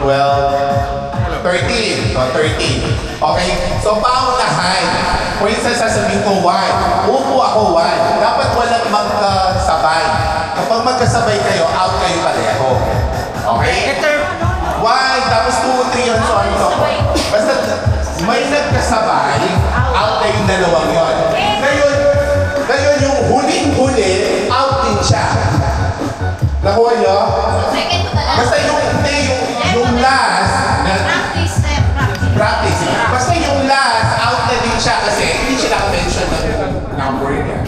12, 13. So, 13. Okay? So, paunahan. For instance, sasabihin ko 1. Upo ako 1. Dapat walang magkasabay. Kapag magkasabay kayo, out kayo pareho. Okay? 1, tapos 2, 3, and so on. So, basta may nagkasabay, out na yung dalawang yun. Ngayon yung huling-huli, out din siya. Nakuha nyo? Basta yung last na practice. Basta yung last, out na din siya kasi hindi siya naka-mention ng number niya.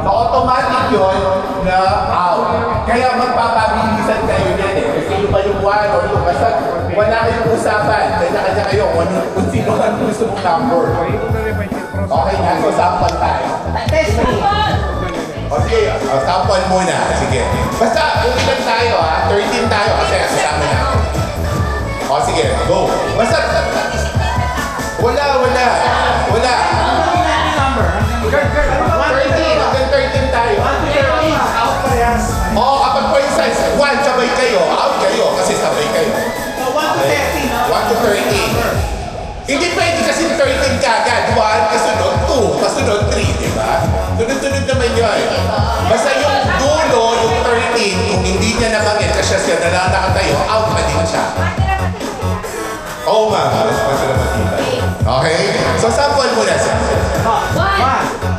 So automatic yun na out. Kaya magpapabilisan kayo yan eh. Kasi yung ba yung 1 or yung basta wala kayong usapan. Kanya-kanya kayo kung sino ang gusto mong number. Okay nga, so sample tayo. O sige, sample muna. Sige. Basta, umilan tayo ha. 13 tayo kasi kasama natin. O sige, go. Basta, wala. 13, hanggang 13 tayo. O, kapag for instance, 1 sabay kayo, out kayo kasi sabay kayo. 1 to 13. Hindi pwede kasi 13 kagad. 1, kasunod 2, kasunod 3, di ba? Sunod-sunod naman yun. Basta yung dulo, yung 13, kung hindi niya nabanggit kasi siya nakatayo, out pa din siya. Oo nga, mas naman iba. Okay? So, sample muna siya. 1.